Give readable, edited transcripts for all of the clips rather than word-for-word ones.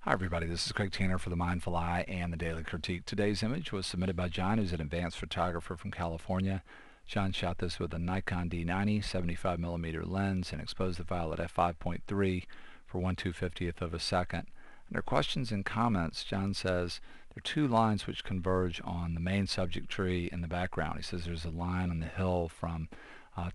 Hi everybody, this is Craig Tanner for The Mindful Eye and the Daily Critique. Today's image was submitted by John, who's an advanced photographer from California. John shot this with a Nikon D90 75mm lens and exposed the file at f5.3 for 1/250th of a second. Under questions and comments, John says there are two lines which converge on the main subject tree in the background. He says there's a line on the hill from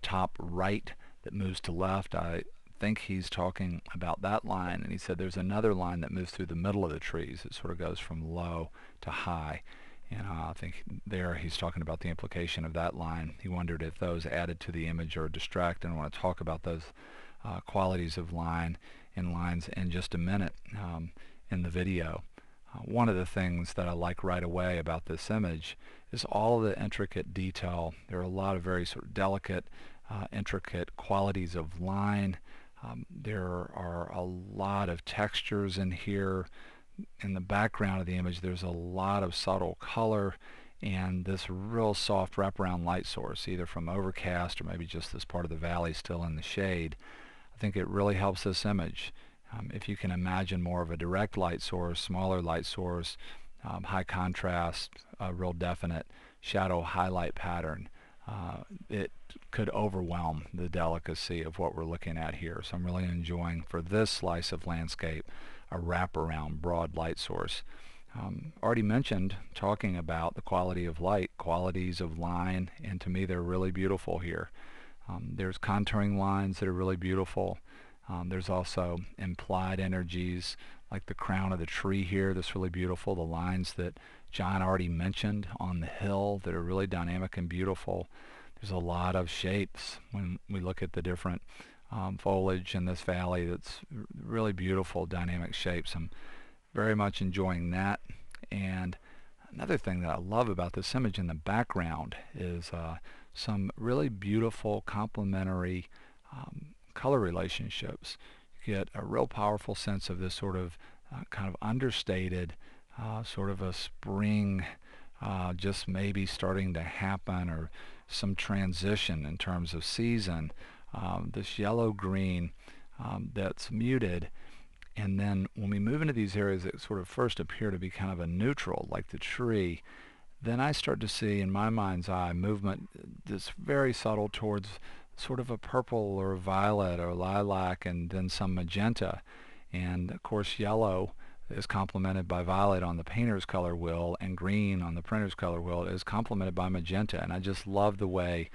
top right that moves to left. I think he's talking about that line, and he said there's another line that moves through the middle of the trees. It sort of goes from low to high, and I think there he's talking about the implication of that line. He wondered if those added to the image or distract, and I want to talk about those qualities of line and lines in just a minute in the video. One of the things that I like right away about this image is all the intricate detail. There are a lot of very sort of delicate, intricate qualities of line. There are a lot of textures in here. In the background of the image, there's a lot of subtle color and this real soft wraparound light source, either from overcast or maybe just this part of the valley still in the shade. I think it really helps this image. If you can imagine more of a direct light source, smaller light source, high contrast, a real definite shadow highlight pattern, it could overwhelm the delicacy of what we're looking at here. So I'm really enjoying, for this slice of landscape, a wraparound broad light source. Already mentioned talking about the quality of light, qualities of line, and to me they're really beautiful here. There's contouring lines that are really beautiful. There's also implied energies like the crown of the tree here that's really beautiful. The lines that John already mentioned on the hill that are really dynamic and beautiful. There's a lot of shapes when we look at the different foliage in this valley that's really beautiful dynamic shapes. I'm very much enjoying that. And another thing that I love about this image in the background is some really beautiful complementary color relationships. You get a real powerful sense of this sort of kind of understated sort of a spring just maybe starting to happen, or some transition in terms of season. This yellow green that's muted, and then when we move into these areas that sort of first appear to be kind of a neutral like the tree, then I start to see in my mind's eye movement that's very subtle towards sort of a purple or a violet or lilac, and then some magenta. And of course yellow is complemented by violet on the painter's color wheel, and green on the printer's color wheel is complemented by magenta. And I just love the way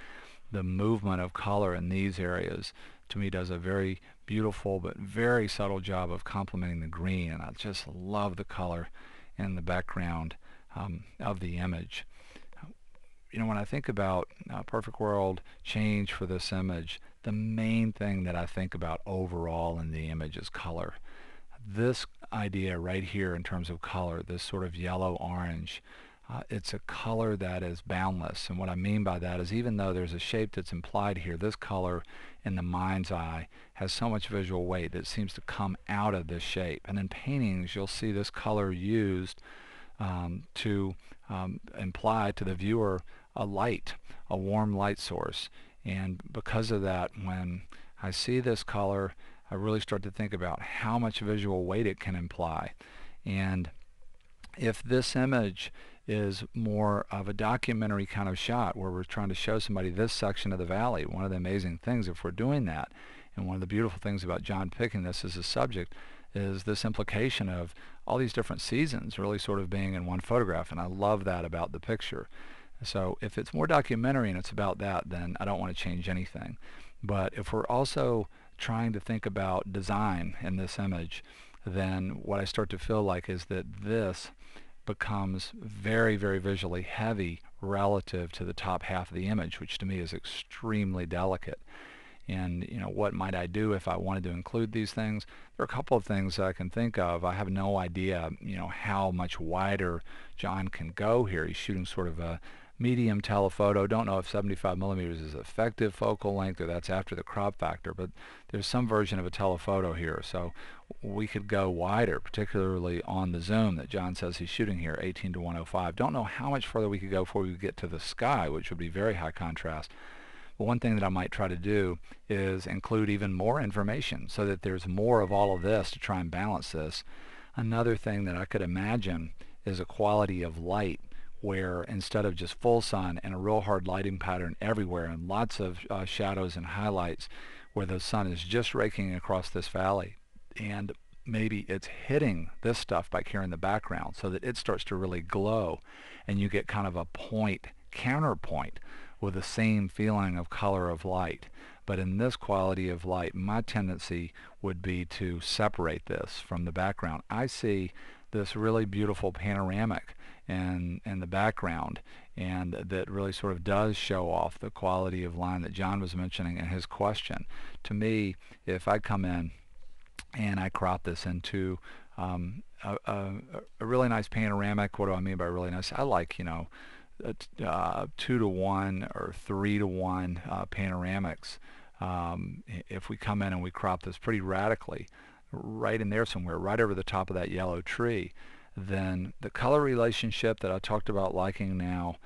the movement of color in these areas to me does a very beautiful but very subtle job of complementing the green, and I just love the color in the background of the image. You know, when I think about perfect world change for this image, the main thing that I think about overall in the image is color. This idea right here in terms of color, this sort of yellow-orange, it's a color that is boundless. And what I mean by that is, even though there's a shape that's implied here, this color in the mind's eye has so much visual weight that it seems to come out of this shape. And in paintings, you'll see this color used to imply to the viewer a light, a warm light source. And because of that, when I see this color, I really start to think about how much visual weight it can imply. And if this image is more of a documentary kind of shot where we're trying to show somebody this section of the valley, one of the amazing things if we're doing that, and one of the beautiful things about John picking this as a subject, is this implication of all these different seasons really sort of being in one photograph, and I love that about the picture. So if it's more documentary and it's about that, then I don't want to change anything. But if we're also trying to think about design in this image, then what I start to feel like is that this becomes very, very visually heavy relative to the top half of the image, which to me is extremely delicate. And you know, what might I do if I wanted to include these things? There are a couple of things that I can think of. I have no idea, you know, how much wider John can go here. He's shooting sort of a medium telephoto. Don't know if 75mm is effective focal length or that's after the crop factor, but there's some version of a telephoto here, so we could go wider, particularly on the zoom that John says he's shooting here, 18:105. Don't know how much further we could go before we get to the sky, which would be very high contrast. But one thing that I might try to do is include even more information so that there's more of all of this to try and balance this. Another thing that I could imagine is a quality of light where instead of just full sun and a real hard lighting pattern everywhere and lots of shadows and highlights, where the sun is just raking across this valley, and maybe it's hitting this stuff back here in the background so that it starts to really glow, and you get kind of a point counterpoint with the same feeling of color of light. But in this quality of light, my tendency would be to separate this from the background. I see this really beautiful panoramic in the background, and that really sort of does show off the quality of line that John was mentioning in his question. To me, if I come in and I crop this into a really nice panoramic, what do I mean by really nice? I like, 2-to-1 or 3-to-1 panoramics. If we come in and we crop this pretty radically, right in there somewhere, right over the top of that yellow tree, then the color relationship that I talked about liking now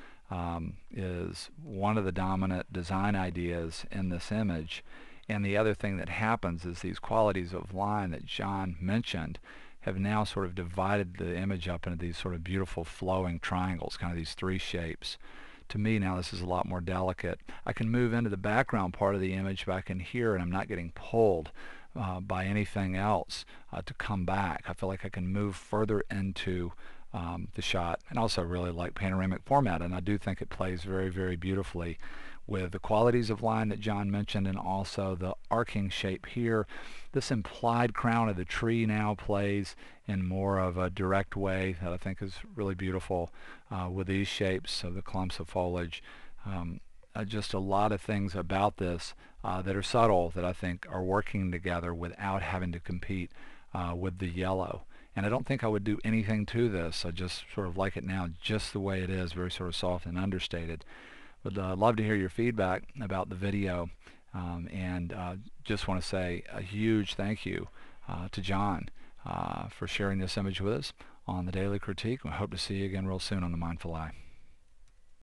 is one of the dominant design ideas in this image. And the other thing that happens is these qualities of line that John mentioned have now sort of divided the image up into these sort of beautiful flowing triangles, kind of these three shapes. To me now this is a lot more delicate. I can move into the background part of the image back in here, and I'm not getting pulled by anything else to come back. I feel like I can move further into the shot, and also really like panoramic format, and I do think it plays very, very beautifully with the qualities of line that John mentioned, and also the arcing shape here. This implied crown of the tree now plays in more of a direct way that I think is really beautiful with these shapes of the clumps of foliage. Just a lot of things about this that are subtle that I think are working together without having to compete with the yellow. And I don't think I would do anything to this. I just sort of like it now just the way it is, very sort of soft and understated. Would love to hear your feedback about the video, and just want to say a huge thank you to John for sharing this image with us on the Daily Critique. We hope to see you again real soon on The Mindful Eye.